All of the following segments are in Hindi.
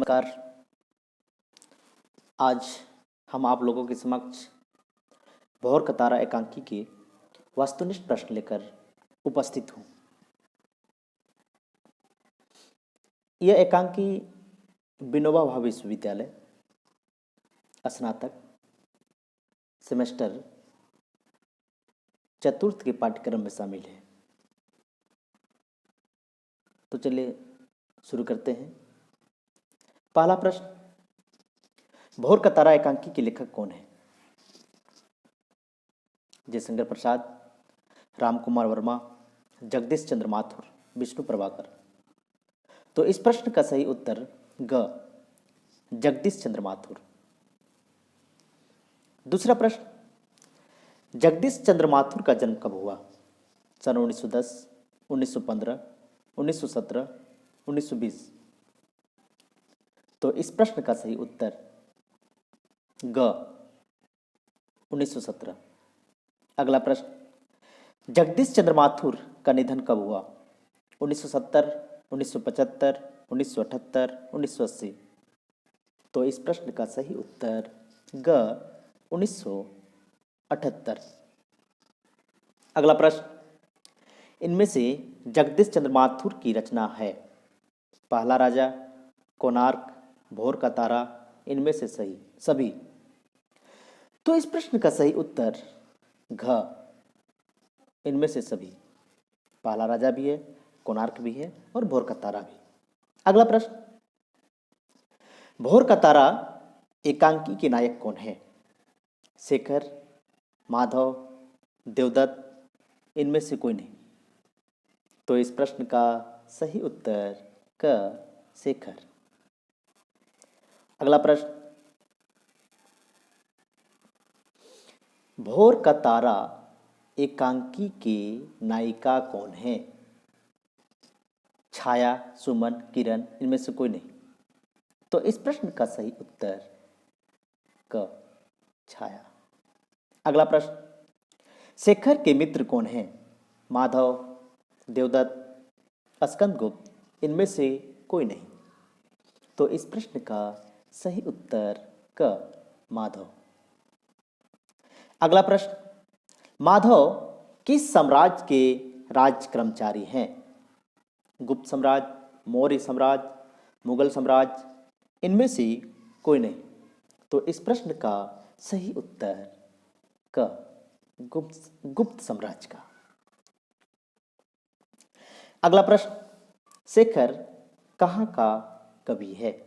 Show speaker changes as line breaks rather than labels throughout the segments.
नमस्कार। आज हम आप लोगों के समक्ष भौर कतारा एकांकी के वस्तुनिष्ठ प्रश्न लेकर उपस्थित हूँ। यह एकांकी विनोबा भावे विश्वविद्यालय स्नातक सेमेस्टर चतुर्थ के पाठ्यक्रम में शामिल है। तो चलिए शुरू करते हैं। पहला प्रश्न, भौर कतारा एकांकी के लेखक कौन है? जयशंकर प्रसाद, रामकुमार वर्मा, जगदीश चंद्र माथुर, विष्णु प्रभाकर। तो इस प्रश्न का सही उत्तर ग जगदीश चंद्र माथुर। दूसरा प्रश्न, जगदीश चंद्र माथुर का जन्म कब हुआ? सन 1910, 1915, 1917, 1920। तो इस प्रश्न का सही उत्तर ग 1917। अगला प्रश्न, जगदीश चंद्र माथुर का निधन कब हुआ? 1970, 1975, 1978, 1980। तो इस प्रश्न का सही उत्तर ग 1978। अगला प्रश्न, इनमें से जगदीश चंद्र माथुर की रचना है? पहला राजा, कोणार्क, भौर का तारा, इनमें से सही सभी। तो इस प्रश्न का सही उत्तर घ इनमें से सभी। पहला राजा भी है, कोणार्क भी है और भौर का तारा भी। अगला प्रश्न, भौर का तारा एकांकी के नायक कौन है? शेखर, माधव, देवदत्त, इनमें से कोई नहीं। तो इस प्रश्न का सही उत्तर क शेखर। अगला प्रश्न, भौर का तारा एकांकी के नायिका कौन है? छाया, सुमन, किरण, इनमें से कोई नहीं। तो इस प्रश्न का सही उत्तर क छाया। अगला प्रश्न, शेखर के मित्र कौन हैं? माधव, देवदत्त, स्कंदगुप्त, इनमें से कोई नहीं। तो इस प्रश्न का सही उत्तर क माधव। अगला प्रश्न, माधव किस साम्राज्य के राज कर्मचारी हैं? गुप्त साम्राज्य, मौर्य साम्राज्य, मुगल साम्राज्य, इनमें से कोई नहीं। तो इस प्रश्न का सही उत्तर क गुप्त साम्राज्य का। अगला प्रश्न, शेखर कहाँ का कवि है?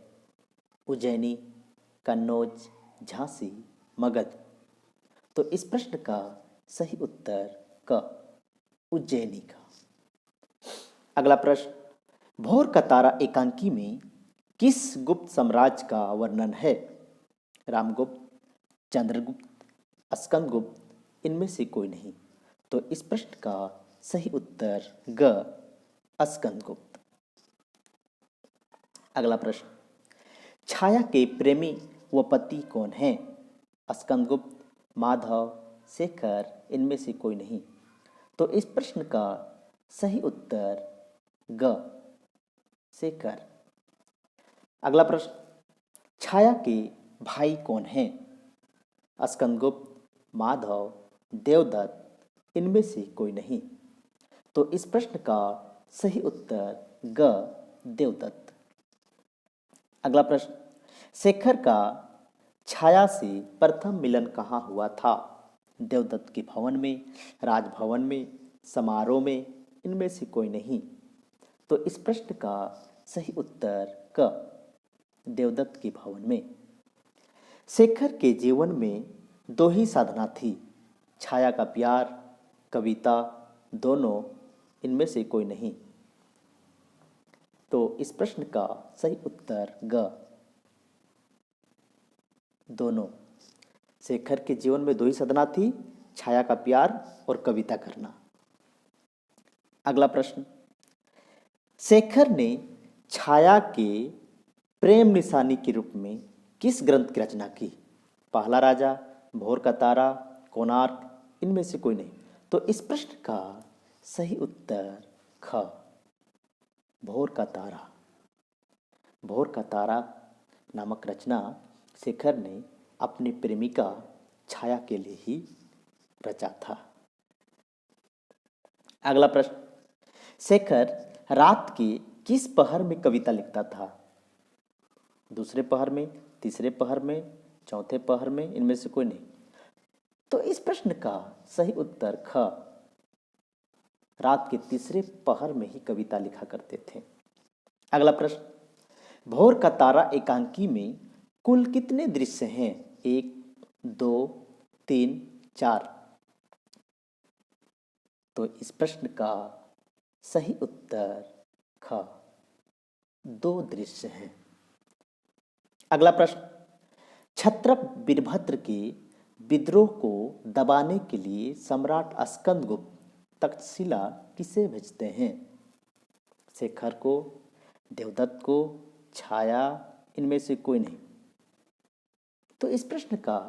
उज्जैनी, कन्नौज, झांसी, मगध। तो इस प्रश्न का सही उत्तर क उज्जैनी का। अगला प्रश्न, भौर का तारा एकांकी में किस गुप्त साम्राज्य का वर्णन है? रामगुप्त, चंद्रगुप्त, स्कंदगुप्त, इनमें से कोई नहीं। तो इस प्रश्न का सही उत्तर ग स्कंदगुप्त। अगला प्रश्न, छाया के प्रेमी व पति कौन हैं? स्कंदगुप्त, माधव, शेखर, इनमें से कोई नहीं। तो इस प्रश्न का सही उत्तर ग शेखर। अगला प्रश्न, छाया के भाई कौन हैं? स्कंदगुप्त, माधव, देवदत्त, इनमें से कोई नहीं। तो इस प्रश्न का सही उत्तर ग देवदत्त। अगला प्रश्न, शेखर का छाया से प्रथम मिलन कहाँ हुआ था? देवदत्त के भवन में, राजभवन में, समारोह में, इनमें से कोई नहीं। तो इस प्रश्न का सही उत्तर क देवदत्त के भवन में। शेखर के जीवन में दो ही साधना थी, छाया का प्यार, कविता, दोनों, इनमें से कोई नहीं। तो इस प्रश्न का सही उत्तर ग दोनों। शेखर के जीवन में दो ही साधना थी, छाया का प्यार और कविता करना। अगला प्रश्न, शेखर ने छाया के प्रेम निशानी के रूप में किस ग्रंथ की रचना की? पहला राजा, भौर का तारा, कोणार्क, इनमें से कोई नहीं। तो इस प्रश्न का सही उत्तर ख भौर का तारा। भौर का तारा नामक रचना शेखर ने अपनी प्रेमिका छाया के लिए ही रचा था। अगला प्रश्न, शेखर रात के किस पहर में कविता लिखता था? दूसरे पहर में, तीसरे पहर में, चौथे पहर में, इनमें से कोई नहीं। तो इस प्रश्न का सही उत्तर ख, रात के तीसरे पहर में ही कविता लिखा करते थे। अगला प्रश्न, भोर का तारा एकांकी में कुल कितने दृश्य हैं? 1, 2, 3, 4। तो इस प्रश्न का सही उत्तर ख, 2 दृश्य हैं। अगला प्रश्न, क्षत्रप वीरभद्र के विद्रोह को दबाने के लिए सम्राट स्कंदगुप्त तक्षशिला किसे भेजते हैं? शेखर को, देवदत्त को, छाया, इनमें से कोई नहीं। तो इस प्रश्न का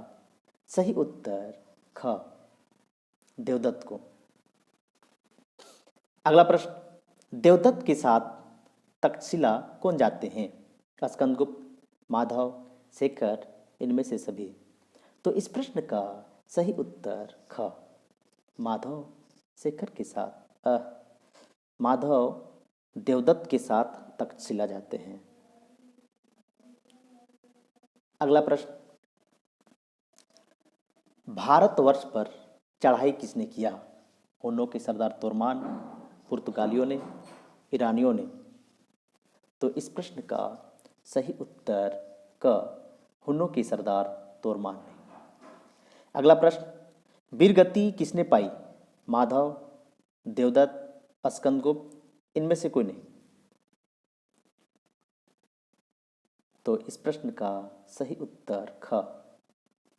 सही उत्तर ख, देवदत्त को। अगला प्रश्न, देवदत्त के साथ तक्षशिला कौन जाते हैं? स्कंदगुप्त, माधव, शेखर, इनमें से सभी। तो इस प्रश्न का सही उत्तर ख, माधव शेखर के साथ माधव देवदत्त के साथ तक्षशिला जाते हैं। अगला प्रश्न, भारतवर्ष पर चढ़ाई किसने किया? हुनों के सरदार तोरमान, पुर्तगालियों ने, ईरानियों ने। तो इस प्रश्न का सही उत्तर क, हुनों के सरदार तोरमान ने। अगला प्रश्न, वीरगति किसने पाई? माधव, देवदत्त, स्कंदगुप्त, इनमें से कोई नहीं। तो इस प्रश्न का सही उत्तर ख,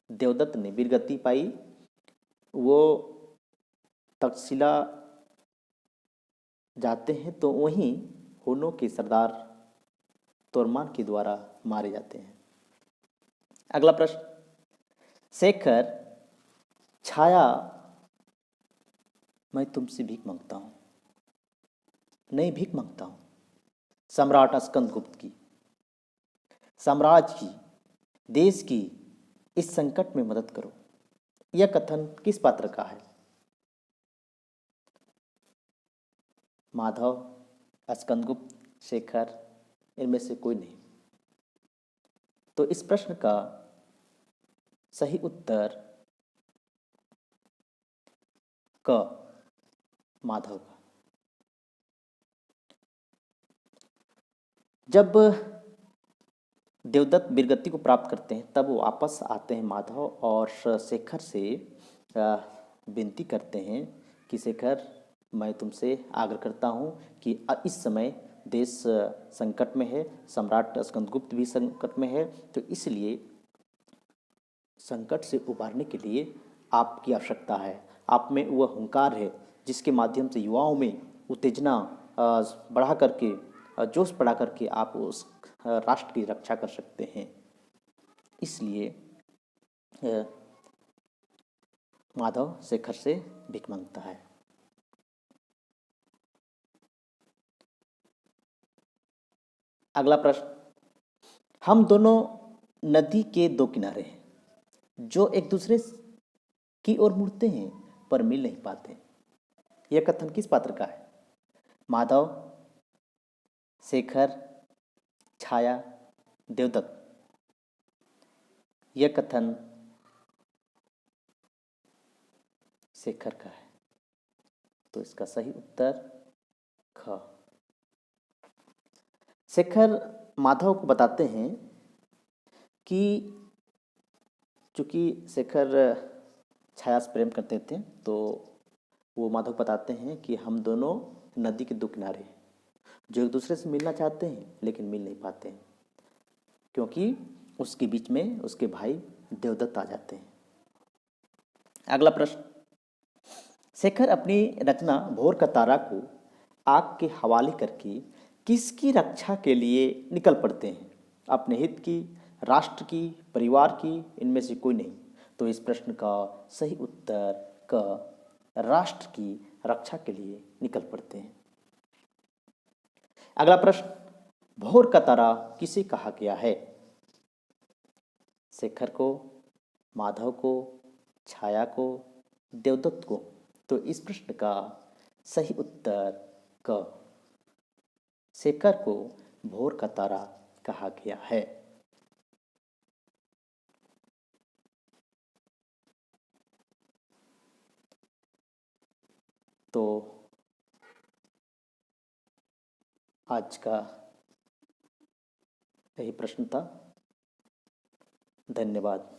देवदत्त ने वीरगति पाई। वो तक्षशिला जाते हैं तो वहीं हुनों के सरदार तोरमान के द्वारा मारे जाते हैं। अगला प्रश्न, शेखर छाया मैं तुमसे भीख मांगता हूं, नहीं भीख मांगता हूं, सम्राट स्कंदगुप्त की, साम्राज्य की, देश की इस संकट में मदद करो। यह कथन किस पात्र का है? माधव, स्कंदगुप्त, शेखर, इनमें से कोई नहीं। तो इस प्रश्न का सही उत्तर क, माधव का। जब देवदत्त वीरगति को प्राप्त करते हैं तब वो वापस आते हैं माधव और शेखर से विनती करते हैं कि शेखर मैं तुमसे आग्रह करता हूँ कि इस समय देश संकट में है, सम्राट स्कंदगुप्त भी संकट में है, तो इसलिए संकट से उबारने के लिए आपकी आवश्यकता है। आप में वह हुंकार है जिसके माध्यम से युवाओं में उत्तेजना बढ़ा करके, जोश बढ़ा करके आप उस राष्ट्र की रक्षा कर सकते हैं। इसलिए माधव शेखर से भीख मांगता है। अगला प्रश्न, हम दोनों नदी के 2 किनारे हैं जो एक दूसरे की ओर मुड़ते हैं पर मिल नहीं पाते। यह कथन किस पात्र का है? माधव, शेखर, छाया, देवदत्त। यह कथन शेखर का है। तो इसका सही उत्तर ख। शेखर माधव को बताते हैं कि चूंकि शेखर छाया से प्रेम करते थे तो वो माधव बताते हैं कि हम दोनों नदी के 2 किनारे हैं जो एक दूसरे से मिलना चाहते हैं लेकिन मिल नहीं पाते हैं, क्योंकि उसके बीच में उसके भाई देवदत्त आ जाते हैं। अगला प्रश्न, शेखर अपनी रचना भोर का तारा को आग के हवाले करके किसकी रक्षा के लिए निकल पड़ते हैं? अपने हित की, राष्ट्र की, परिवार की, इनमें से कोई नहीं। तो इस प्रश्न का सही उत्तर क, राष्ट्र की रक्षा के लिए निकल पड़ते हैं। अगला प्रश्न, भोर का तारा किसे कहा गया है? शेखर को, माधव को, छाया को, देवदत्त को? तो इस प्रश्न का सही उत्तर क, शेखर को भोर का तारा कहा गया है। तो आज का यही प्रश्न था। धन्यवाद।